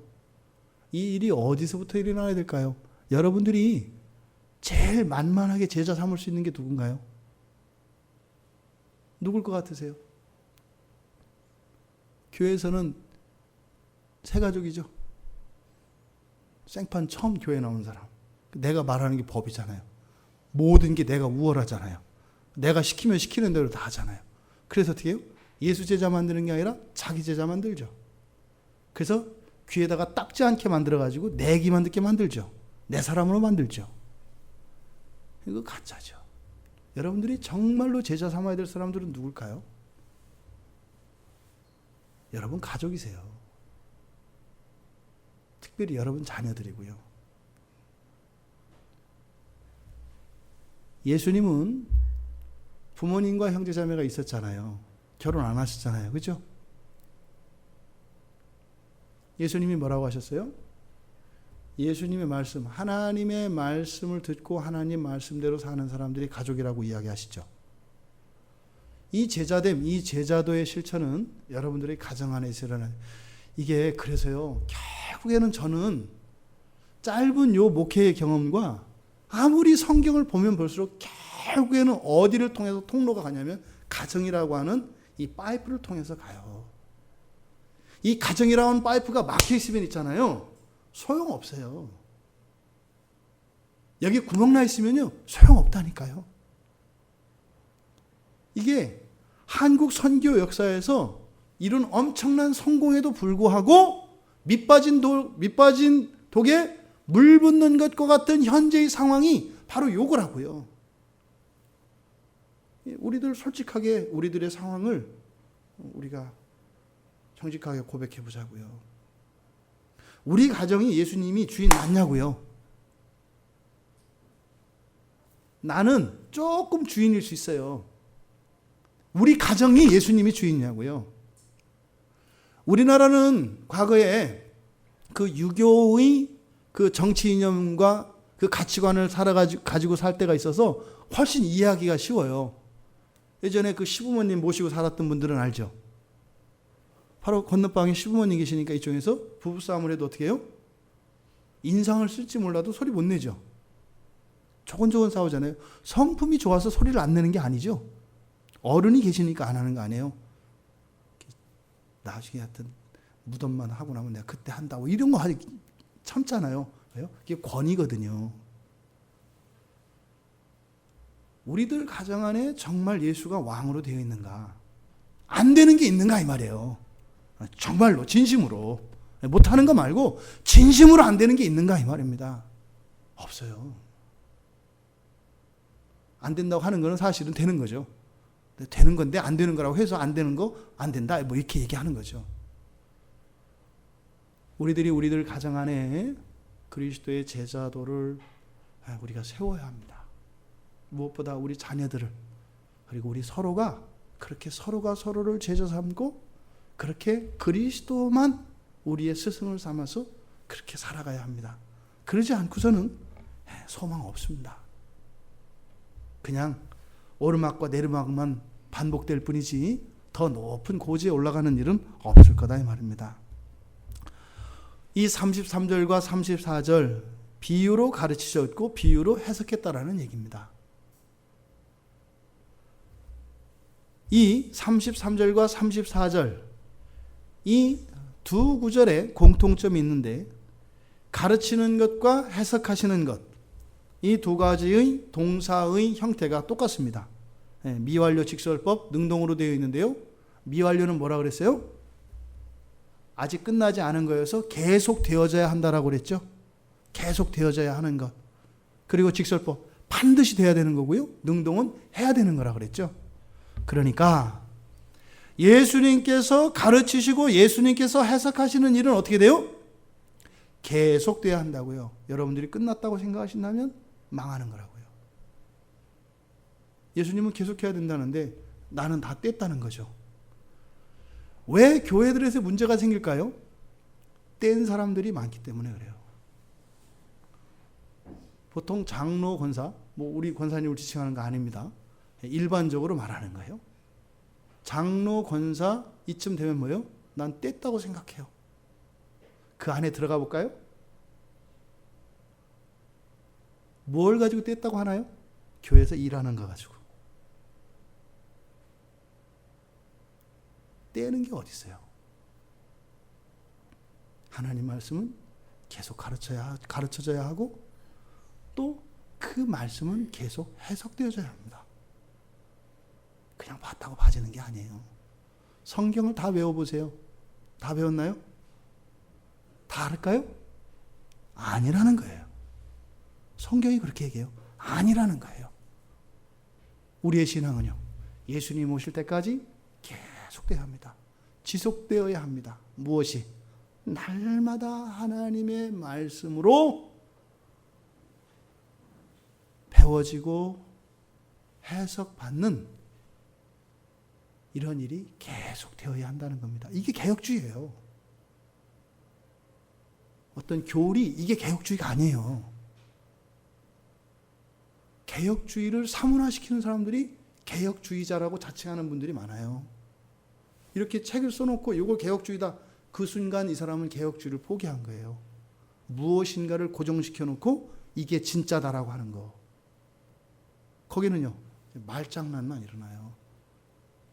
이 일이 어디서부터 일어나야 될까요? 여러분들이 제일 만만하게 제자 삼을 수 있는 게 누군가요? 누굴 것 같으세요? 교회에서는 세 가족이죠. 생판 처음 교회 나온 사람. 내가 말하는 게 법이잖아요. 모든 게 내가 우월하잖아요. 내가 시키면 시키는 대로 다 하잖아요. 그래서 어떻게 해요? 예수 제자 만드는 게 아니라 자기 제자 만들죠. 그래서 귀에다가 닦지 않게 만들어가지고 내기만 듣게 만들죠. 내 사람으로 만들죠. 이거 가짜죠. 여러분들이 정말로 제자 삼아야 될 사람들은 누굴까요? 여러분 가족이세요. 특별히 여러분 자녀들이고요. 예수님은 부모님과 형제자매가 있었잖아요. 결혼 안 하셨잖아요. 그렇죠? 예수님이 뭐라고 하셨어요? 예수님의 말씀, 하나님의 말씀을 듣고 하나님 말씀대로 사는 사람들이 가족이라고 이야기하시죠. 이 제자됨, 이 제자도의 실천은 여러분들의 가정 안에서 일어나요. 이게 그래서요, 결국에는 저는 짧은 요 목회의 경험과 아무리 성경을 보면 볼수록 결국에는 어디를 통해서 통로가 가냐면 가정이라고 하는 이 파이프를 통해서 가요. 이 가정이라고 하는 파이프가 막혀 있으면 있잖아요. 소용없어요. 여기 구멍 나 있으면요, 소용없다니까요. 이게 한국 선교 역사에서 이런 엄청난 성공에도 불구하고 밑빠진 독에 물 붓는 것과 같은 현재의 상황이 바로 요거라고요. 우리들 솔직하게 우리들의 상황을 우리가 정직하게 고백해 보자고요. 우리 가정이 예수님이 주인 맞냐고요. 나는 조금 주인일 수 있어요. 우리 가정이 예수님이 주인이냐고요. 우리나라는 과거에 그 유교의 그 정치 이념과 그 가치관을 가지고 살 때가 있어서 훨씬 이해하기가 쉬워요. 예전에 그 시부모님 모시고 살았던 분들은 알죠. 바로 건너방에 시부모님 계시니까 이쪽에서 부부싸움을 해도 어떻게 해요? 인상을 쓸지 몰라도 소리 못 내죠. 조곤조곤 싸우잖아요. 성품이 좋아서 소리를 안 내는 게 아니죠. 어른이 계시니까 안 하는 거 아니에요. 나중에 하여튼 무덤만 하고 나면 내가 그때 한다고 이런 거 하기 참잖아요. 왜요? 이게 권위거든요. 우리들 가정 안에 정말 예수가 왕으로 되어 있는가? 안 되는 게 있는가 이 말이에요. 정말로 진심으로 못하는 거 말고 진심으로 안 되는 게 있는가 이 말입니다. 없어요. 안 된다고 하는 거는 사실은 되는 거죠. 되는 건데 안 되는 거라고 해서 안 되는 거 안 된다. 뭐 이렇게 얘기하는 거죠. 우리들 가정 안에 그리스도의 제자도를 우리가 세워야 합니다. 무엇보다 우리 자녀들을, 그리고 우리 서로가 그렇게 서로가 서로를 제자 삼고 그렇게 그리스도만 우리의 스승을 삼아서 그렇게 살아가야 합니다. 그러지 않고서는 소망 없습니다. 그냥 오르막과 내리막만 반복될 뿐이지 더 높은 고지에 올라가는 일은 없을 거다 이 말입니다. 이 33절과 34절 비유로 가르치셨고 비유로 해석했다라는 얘기입니다. 이 33절과 34절 이 두 구절에 공통점이 있는데 가르치는 것과 해석하시는 것, 이 두 가지의 동사의 형태가 똑같습니다. 미완료 직설법 능동으로 되어 있는데요. 미완료는 뭐라 그랬어요? 아직 끝나지 않은 거여서 계속 되어져야 한다라고 그랬죠. 계속 되어져야 하는 것. 그리고 직설법 반드시 돼야 되는 거고요. 능동은 해야 되는 거라 그랬죠. 그러니까 예수님께서 가르치시고 예수님께서 해석하시는 일은 어떻게 돼요? 계속돼야 한다고요. 여러분들이 끝났다고 생각하신다면 망하는 거라고요. 예수님은 계속해야 된다는데 나는 다 뗐다는 거죠. 왜 교회들에서 문제가 생길까요? 뗀 사람들이 많기 때문에 그래요. 보통 장로, 권사, 우리 권사님을 지칭하는 거 아닙니다. 일반적으로 말하는 거예요. 장로, 권사 이쯤 되면 뭐예요? 난 뗐다고 생각해요. 그 안에 들어가 볼까요? 뭘 가지고 뗐다고 하나요? 교회에서 일하는 거 가지고. 떼는 게 어디 있어요? 하나님 말씀은 계속 가르쳐져야 하고 또 그 말씀은 계속 해석되어져야 합니다. 그냥 봤다고 봐지는 게 아니에요. 성경을 다 외워보세요. 다 배웠나요? 다 알을까요? 아니라는 거예요. 성경이 그렇게 얘기해요. 아니라는 거예요. 우리의 신앙은요, 예수님 오실 때까지 계속되어야 합니다. 지속되어야 합니다. 무엇이? 날마다 하나님의 말씀으로 배워지고 해석받는 이런 일이 계속되어야 한다는 겁니다. 이게 개혁주의예요. 어떤 교리, 이게 개혁주의가 아니에요. 개혁주의를 사문화시키는 사람들이 개혁주의자라고 자칭하는 분들이 많아요. 이렇게 책을 써놓고 이걸 개혁주의다. 그 순간 이 사람은 개혁주의를 포기한 거예요. 무엇인가를 고정시켜놓고 이게 진짜다라고 하는 거. 거기는요, 말장난만 일어나요.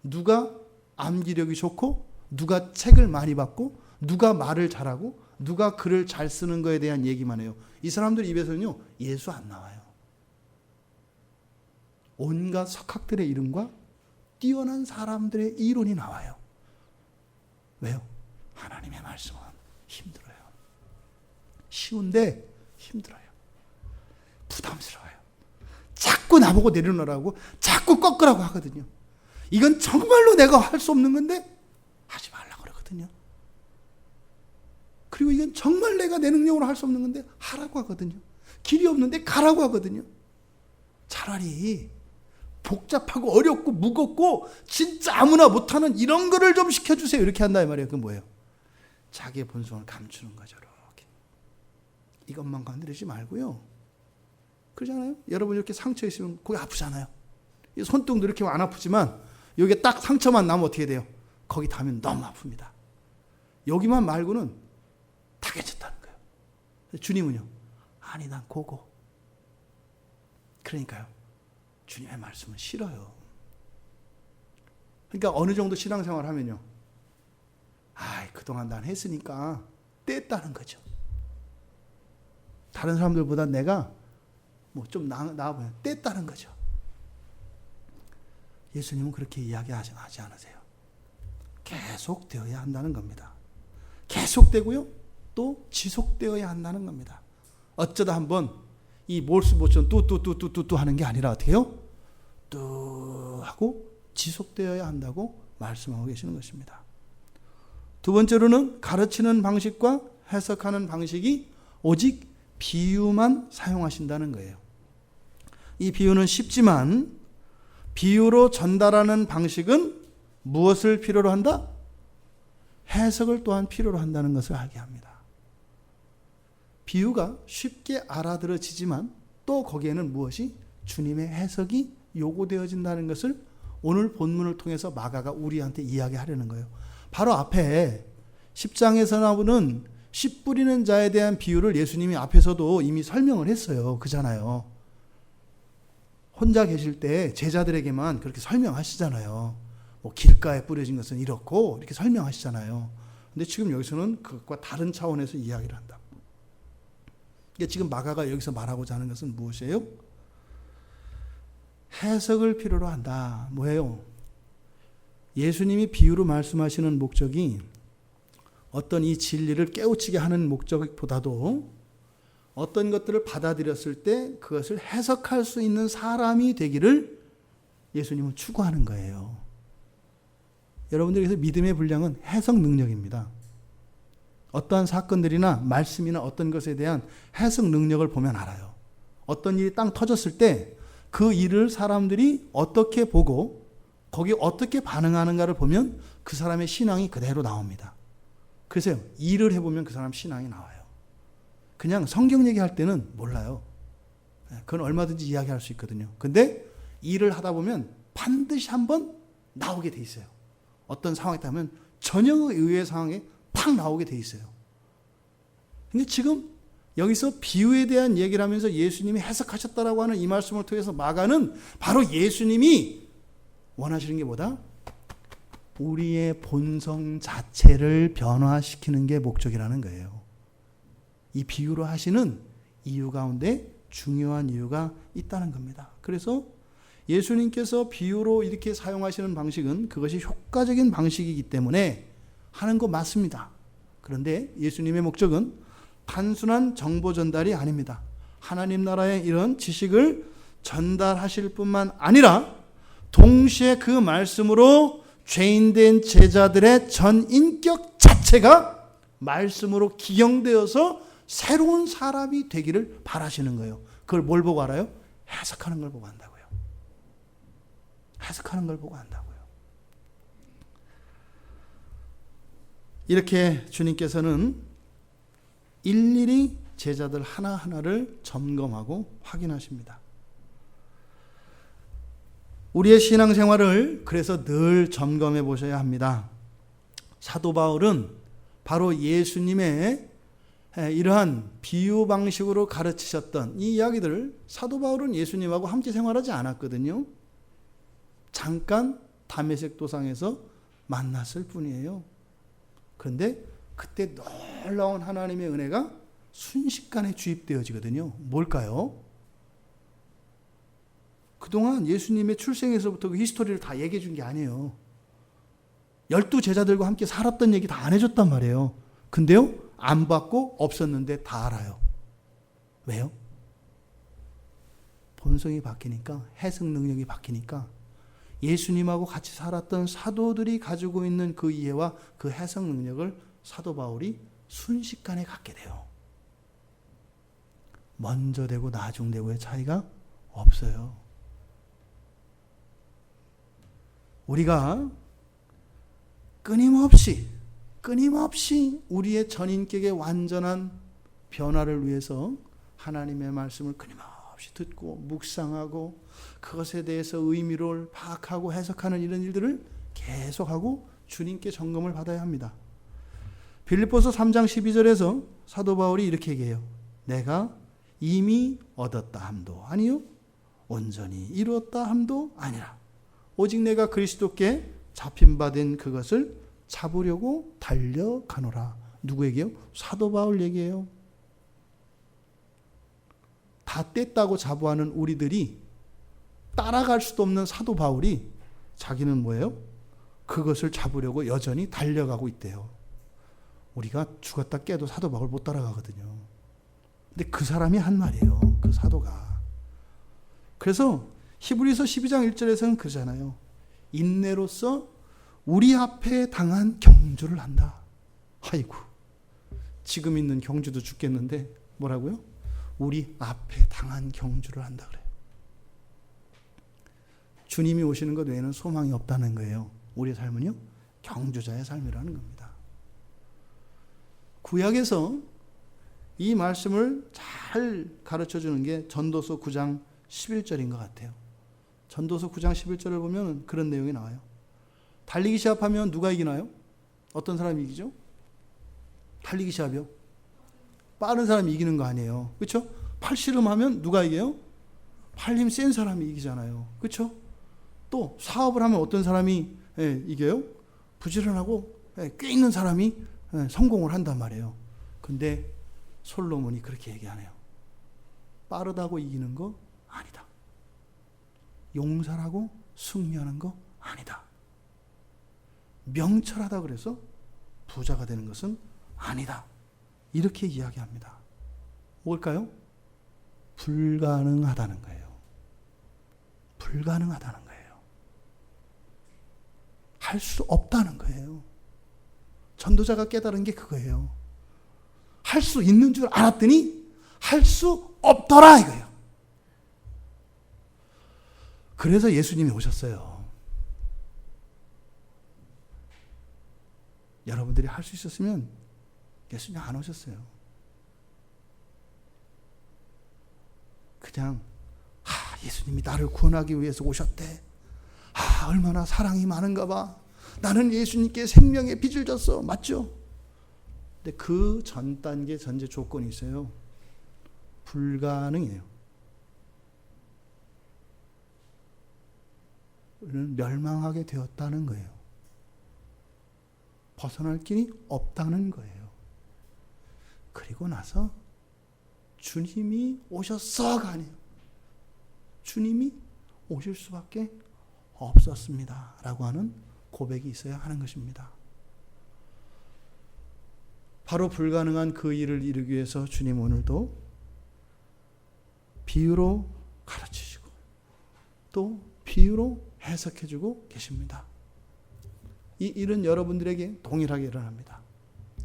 누가 암기력이 좋고 누가 책을 많이 받고 누가 말을 잘하고 누가 글을 잘 쓰는 거에 대한 얘기만 해요. 이 사람들 입에서는요, 예수 안 나와요. 온갖 석학들의 이름과 뛰어난 사람들의 이론이 나와요. 왜요? 하나님의 말씀은 힘들어요. 쉬운데 힘들어요. 부담스러워요. 자꾸 나보고 내려놓으라고, 자꾸 꺾으라고 하거든요. 이건 정말로 내가 할 수 없는 건데 하지 말라고 그러거든요. 그리고 이건 정말 내가 내 능력으로 할 수 없는 건데 하라고 하거든요. 길이 없는데 가라고 하거든요. 차라리 복잡하고 어렵고 무겁고 진짜 아무나 못하는 이런 거를 좀 시켜주세요. 이렇게 한다 이 말이에요. 그건 뭐예요? 자기의 본성을 감추는 거죠. 이렇게. 이것만 건드리지 말고요. 그러잖아요. 여러분 이렇게 상처 있으면 거기 아프잖아요. 손등도 이렇게 안 아프지만 여기에 딱 상처만 나면 어떻게 돼요? 거기 닿으면 너무 아픕니다. 여기만 말고는 다 괜찮다는 거예요. 주님은요, 아니 난 고고. 그러니까요, 주님의 말씀은 싫어요. 그러니까 어느 정도 신앙생활 하면요, 그동안 난 했으니까 뗐다는 거죠. 다른 사람들보다 내가 좀 나아 보여. 뗐다는 거죠. 예수님은 그렇게 이야기하지 않으세요. 계속되어야 한다는 겁니다. 계속되고요, 또 지속되어야 한다는 겁니다. 어쩌다 한번 이 몰수 모션 뚜뚜뚜뚜뚜 하는 게 아니라 어떻게 해요? 뚜 하고 지속되어야 한다고 말씀하고 계시는 것입니다. 두 번째로는 가르치는 방식과 해석하는 방식이 오직 비유만 사용하신다는 거예요. 이 비유는 쉽지만 비유로 전달하는 방식은 무엇을 필요로 한다? 해석을 또한 필요로 한다는 것을 알게 합니다. 비유가 쉽게 알아들어지지만 또 거기에는 무엇이? 주님의 해석이 요구되어진다는 것을 오늘 본문을 통해서 마가가 우리한테 이야기하려는 거예요. 바로 앞에 10장에서 나오는 씨 뿌리는 자에 대한 비유를 예수님이 앞에서도 이미 설명을 했어요. 그잖아요. 혼자 계실 때 제자들에게만 그렇게 설명하시잖아요. 뭐 길가에 뿌려진 것은 이렇고 이렇게 설명하시잖아요. 근데 지금 여기서는 그것과 다른 차원에서 이야기를 한다. 그러니까 지금 마가가 여기서 말하고자 하는 것은 무엇이에요? 해석을 필요로 한다. 뭐예요? 예수님이 비유로 말씀하시는 목적이 어떤 이 진리를 깨우치게 하는 목적보다도 어떤 것들을 받아들였을 때 그것을 해석할 수 있는 사람이 되기를 예수님은 추구하는 거예요. 여러분들에게서 믿음의 분량은 해석 능력입니다. 어떠한 사건들이나 말씀이나 어떤 것에 대한 해석 능력을 보면 알아요. 어떤 일이 땅 터졌을 때 그 일을 사람들이 어떻게 보고 거기에 어떻게 반응하는가를 보면 그 사람의 신앙이 그대로 나옵니다. 그래서 일을 해보면 그 사람 신앙이 나와요. 그냥 성경 얘기할 때는 몰라요. 그건 얼마든지 이야기할 수 있거든요. 근데 일을 하다 보면 반드시 한번 나오게 돼 있어요. 어떤 상황이 있다면 전혀 의외의 상황에 팍 나오게 돼 있어요. 근데 지금 여기서 비유에 대한 얘기를 하면서 예수님이 해석하셨다라고 하는 이 말씀을 통해서 마가는 바로 예수님이 원하시는 게 뭐다? 우리의 본성 자체를 변화시키는 게 목적이라는 거예요. 이 비유로 하시는 이유 가운데 중요한 이유가 있다는 겁니다. 그래서 예수님께서 비유로 이렇게 사용하시는 방식은 그것이 효과적인 방식이기 때문에 하는 거 맞습니다. 그런데 예수님의 목적은 단순한 정보 전달이 아닙니다. 하나님 나라의 이런 지식을 전달하실 뿐만 아니라 동시에 그 말씀으로 죄인된 제자들의 전 인격 자체가 말씀으로 기용되어서 새로운 사람이 되기를 바라시는 거예요. 그걸 뭘 보고 알아요? 해석하는 걸 보고 안다고요. 해석하는 걸 보고 안다고요. 이렇게 주님께서는 일일이 제자들 하나하나를 점검하고 확인하십니다. 우리의 신앙생활을 그래서 늘 점검해 보셔야 합니다. 사도 바울은 바로 예수님의 이러한 비유 방식으로 가르치셨던 이 이야기들을 사도 바울은 예수님하고 함께 생활하지 않았거든요. 잠깐 다메섹 도상에서 만났을 뿐이에요. 그런데 그때 놀라운 하나님의 은혜가 순식간에 주입되어지거든요. 뭘까요? 그동안 예수님의 출생에서부터 그 히스토리를 다 얘기해 준 게 아니에요. 12 제자들과 함께 살았던 얘기 다 안 해줬단 말이에요. 근데요, 안 받고 없었는데 다 알아요. 왜요? 본성이 바뀌니까, 해석 능력이 바뀌니까 예수님하고 같이 살았던 사도들이 가지고 있는 그 이해와 그 해석 능력을 사도 바울이 순식간에 갖게 돼요. 먼저 되고 나중 되고의 차이가 없어요. 우리가 끊임없이 우리의 전인격의 완전한 변화를 위해서 하나님의 말씀을 끊임없이 듣고 묵상하고 그것에 대해서 의미를 파악하고 해석하는 이런 일들을 계속하고 주님께 점검을 받아야 합니다. 빌립보서 3장 12절에서 사도 바울이 이렇게 얘기해요. 내가 이미 얻었다 함도 아니요 온전히 이루었다 함도 아니라 오직 내가 그리스도께 잡힌 바 된 그것을 잡으려고 달려가노라. 누구에게요? 사도 바울 얘기해요. 다 뗐다고 자부하는 우리들이 따라갈 수도 없는 사도 바울이 자기는 뭐예요? 그것을 잡으려고 여전히 달려가고 있대요. 우리가 죽었다 깨도 사도 바울 못 따라가거든요. 근데 그 사람이 한 말이에요. 그 사도가. 그래서 히브리서 12장 1절에서는 그러잖아요. 인내로서 우리 앞에 당한 경주를 한다. 아이고, 지금 있는 경주도 죽겠는데 뭐라고요? 우리 앞에 당한 경주를 한다 그래요. 주님이 오시는 것 외에는 소망이 없다는 거예요. 우리의 삶은요, 경주자의 삶이라는 겁니다. 구약에서 이 말씀을 잘 가르쳐 주는 게 전도서 9장 11절인 것 같아요. 전도서 9장 11절을 보면 그런 내용이 나와요. 달리기 시합하면 누가 이기나요? 어떤 사람이 이기죠? 달리기 시합이요. 빠른 사람이 이기는 거 아니에요. 그렇죠? 팔씨름하면 누가 이겨요? 팔힘 센 사람이 이기잖아요. 그렇죠? 또 사업을 하면 어떤 사람이 이겨요? 부지런하고 꽤 있는 사람이 성공을 한단 말이에요. 근데 솔로몬이 그렇게 얘기하네요. 빠르다고 이기는 거 아니다. 용사라고 승리하는 거 아니다. 명철하다 그래서 부자가 되는 것은 아니다. 이렇게 이야기합니다. 뭘까요? 불가능하다는 거예요. 불가능하다는 거예요. 할 수 없다는 거예요. 전도자가 깨달은 게 그거예요. 할 수 있는 줄 알았더니 할 수 없더라 이거예요. 그래서 예수님이 오셨어요. 여러분들이 할 수 있었으면 예수님 안 오셨어요. 그냥 예수님이 나를 구원하기 위해서 오셨대. 얼마나 사랑이 많은가 봐. 나는 예수님께 생명의 빚을 졌어. 맞죠? 근데 그 전 단계 전제 조건이 있어요. 불가능해요. 우리는 멸망하게 되었다는 거예요. 벗어날 길이 없다는 거예요. 그리고 나서 주님이 오셨어가 아니에요. 주님이 오실 수밖에 없었습니다. 라고 하는 고백이 있어야 하는 것입니다. 바로 불가능한 그 일을 이루기 위해서 주님 오늘도 비유로 가르치시고 또 비유로 해석해주고 계십니다. 이 일은 여러분들에게 동일하게 일어납니다.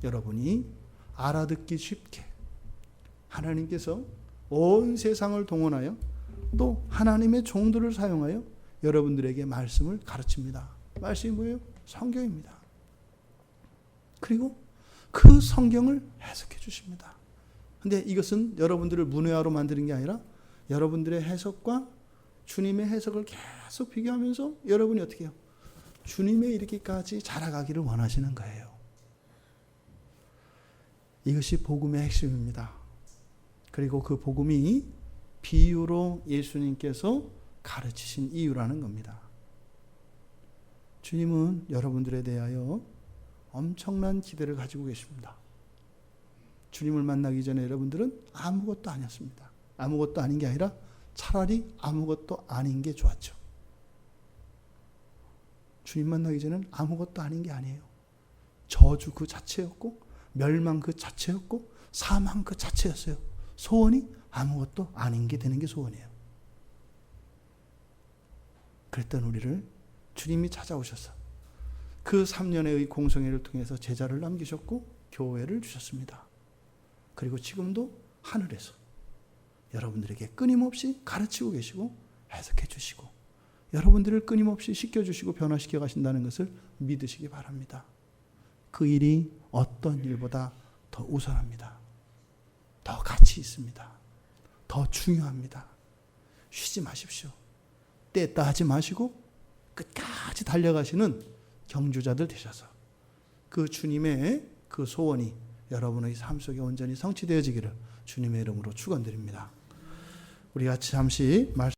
여러분이 알아듣기 쉽게 하나님께서 온 세상을 동원하여 또 하나님의 종들을 사용하여 여러분들에게 말씀을 가르칩니다. 말씀이 뭐예요? 성경입니다. 그리고 그 성경을 해석해 주십니다. 근데 이것은 여러분들을 문외화로 만드는 게 아니라 여러분들의 해석과 주님의 해석을 계속 비교하면서 여러분이 어떻게 해요? 주님의 이르기까지 자라가기를 원하시는 거예요. 이것이 복음의 핵심입니다. 그리고 그 복음이 비유로 예수님께서 가르치신 이유라는 겁니다. 주님은 여러분들에 대하여 엄청난 기대를 가지고 계십니다. 주님을 만나기 전에 여러분들은 아무것도 아니었습니다. 아무것도 아닌 게 아니라 차라리 아무것도 아닌 게 좋았죠. 주님 만나기 전에는 아무것도 아닌 게 아니에요. 저주 그 자체였고 멸망 그 자체였고 사망 그 자체였어요. 소원이 아무것도 아닌 게 되는 게 소원이에요. 그랬던 우리를 주님이 찾아오셔서 그 3년의 공성회를 통해서 제자를 남기셨고 교회를 주셨습니다. 그리고 지금도 하늘에서 여러분들에게 끊임없이 가르치고 계시고 해석해 주시고 여러분들을 끊임없이 시켜주시고 변화시켜 가신다는 것을 믿으시기 바랍니다. 그 일이 어떤 일보다 더 우선합니다. 더 가치 있습니다. 더 중요합니다. 쉬지 마십시오. 뗐다 하지 마시고 끝까지 달려가시는 경주자들 되셔서 그 주님의 그 소원이 여러분의 삶 속에 온전히 성취되어지기를 주님의 이름으로 축원드립니다. 우리 같이 잠시 말씀